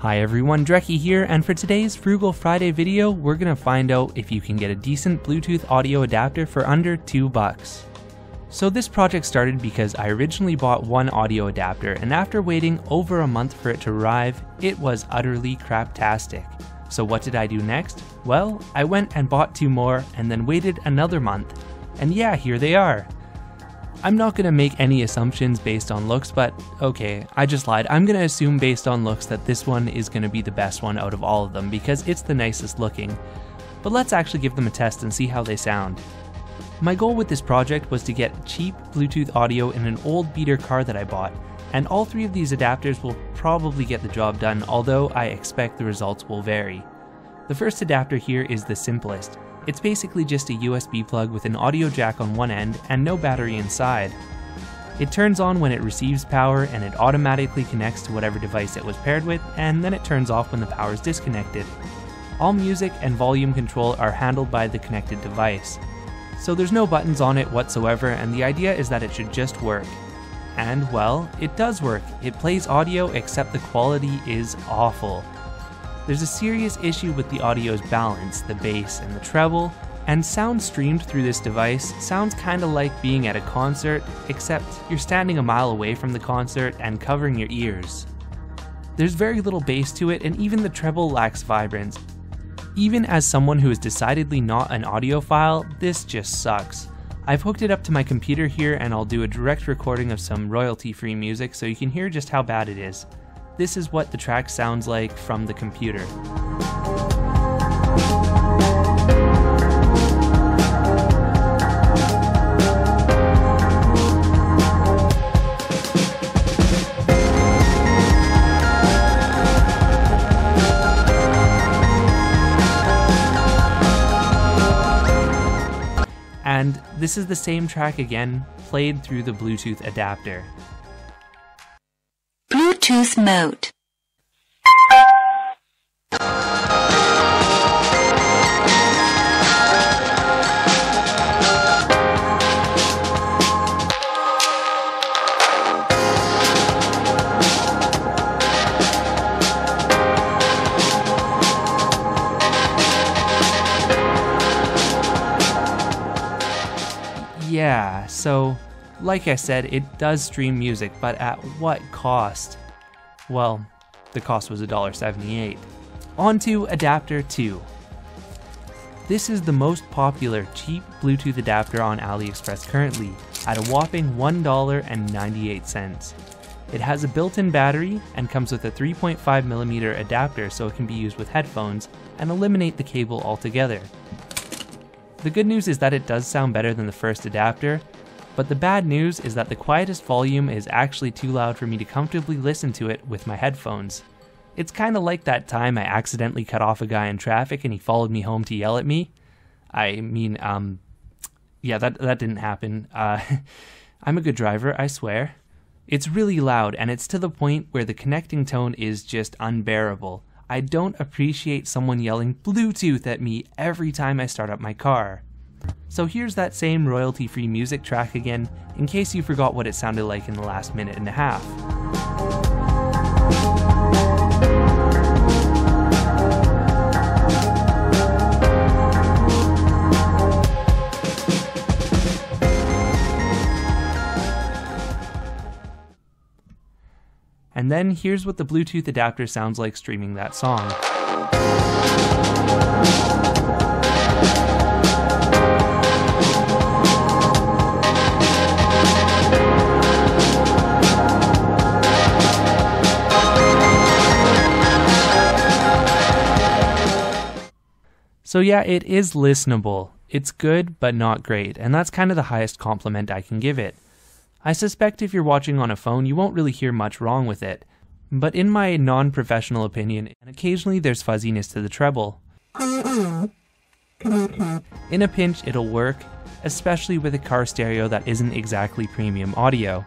Hi everyone, Dreki here, and for today's Frugal Friday video, we're gonna find out if you can get a decent Bluetooth audio adapter for under $2. So this project started because I originally bought one audio adapter, and after waiting over a month for it to arrive, it was utterly craptastic. So what did I do next? Well, I went and bought two more, and then waited another month. And yeah, here they are. I'm not going to make any assumptions based on looks, but okay, I just lied. I'm going to assume based on looks that this one is going to be the best one out of all of them because it's the nicest looking. But let's actually give them a test and see how they sound. My goal with this project was to get cheap Bluetooth audio in an old beater car that I bought, and all three of these adapters will probably get the job done, although I expect the results will vary. The first adapter here is the simplest. It's basically just a USB plug with an audio jack on one end and no battery inside. It turns on when it receives power and it automatically connects to whatever device it was paired with, and then it turns off when the power is disconnected. All music and volume control are handled by the connected device. So there's no buttons on it whatsoever, and the idea is that it should just work. And well, it does work. It plays audio, except the quality is awful. There's a serious issue with the audio's balance, the bass and the treble, and sound streamed through this device sounds kinda like being at a concert, except you're standing a mile away from the concert and covering your ears. There's very little bass to it, and even the treble lacks vibrance. Even as someone who is decidedly not an audiophile, this just sucks. I've hooked it up to my computer here, and I'll do a direct recording of some royalty-free music so you can hear just how bad it is. This is what the track sounds like from the computer. And this is the same track again, played through the Bluetooth adapter. Bluetooth mode. Yeah, so like I said, it does stream music, but at what cost? Well, the cost was $1.78. On to adapter 2. This is the most popular cheap Bluetooth adapter on AliExpress currently, at a whopping $1.98. It has a built-in battery and comes with a 3.5mm adapter so it can be used with headphones and eliminate the cable altogether. The good news is that it does sound better than the first adapter, but the bad news is that the quietest volume is actually too loud for me to comfortably listen to it with my headphones. It's kinda like that time I accidentally cut off a guy in traffic and he followed me home to yell at me. Yeah, that didn't happen. I'm a good driver, I swear. It's really loud, and it's to the point where the connecting tone is just unbearable. I don't appreciate someone yelling Bluetooth at me every time I start up my car. So here's that same royalty-free music track again, in case you forgot what it sounded like in the last minute and a half. And then here's what the Bluetooth adapter sounds like streaming that song. So yeah, it is listenable. It's good, but not great, and that's kind of the highest compliment I can give it. I suspect if you're watching on a phone, you won't really hear much wrong with it. But in my non-professional opinion, and occasionally there's fuzziness to the treble. In a pinch, it'll work, especially with a car stereo that isn't exactly premium audio.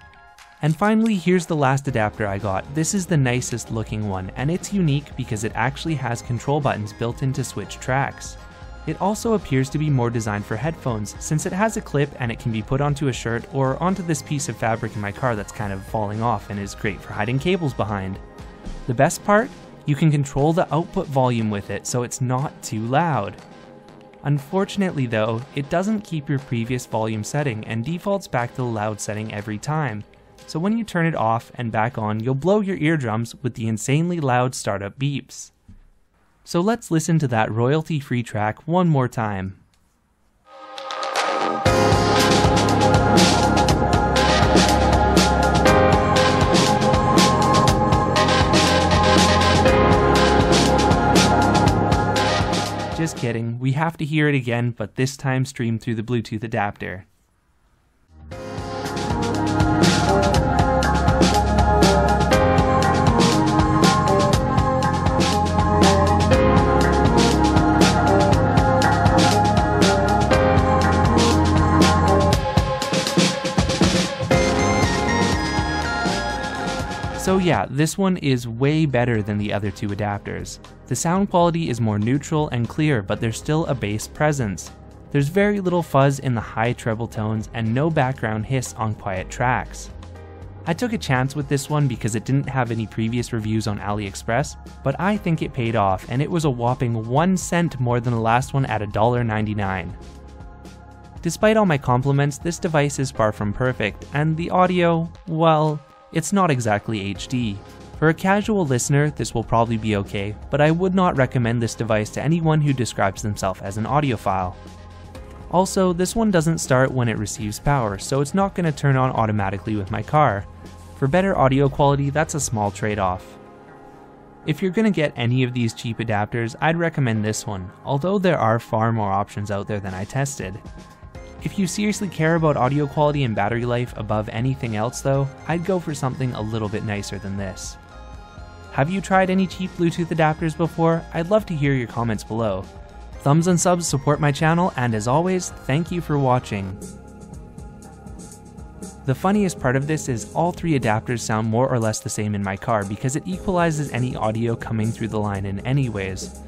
And finally, here's the last adapter I got. This is the nicest looking one, and it's unique because it actually has control buttons built in to switch tracks. It also appears to be more designed for headphones, since it has a clip and it can be put onto a shirt or onto this piece of fabric in my car that's kind of falling off and is great for hiding cables behind. The best part? You can control the output volume with it so it's not too loud. Unfortunately though, it doesn't keep your previous volume setting and defaults back to the loud setting every time. So when you turn it off and back on, you'll blow your eardrums with the insanely loud startup beeps. So let's listen to that royalty-free track one more time. Just kidding, we have to hear it again, but this time streamed through the Bluetooth adapter. So yeah, this one is way better than the other two adapters. The sound quality is more neutral and clear, but there's still a bass presence. There's very little fuzz in the high treble tones and no background hiss on quiet tracks. I took a chance with this one because it didn't have any previous reviews on AliExpress, but I think it paid off and it was a whopping 1 cent more than the last one at $1.99. Despite all my compliments, this device is far from perfect, and the audio, well, it's not exactly HD. For a casual listener, this will probably be okay, but I would not recommend this device to anyone who describes themselves as an audiophile. Also, this one doesn't start when it receives power, so it's not going to turn on automatically with my car. For better audio quality, that's a small trade-off. If you're going to get any of these cheap adapters, I'd recommend this one, although there are far more options out there than I tested. If you seriously care about audio quality and battery life above anything else though, I'd go for something a little bit nicer than this. Have you tried any cheap Bluetooth adapters before? I'd love to hear your comments below. Thumbs and subs support my channel, and as always, thank you for watching. The funniest part of this is all three adapters sound more or less the same in my car because it equalizes any audio coming through the line in any ways.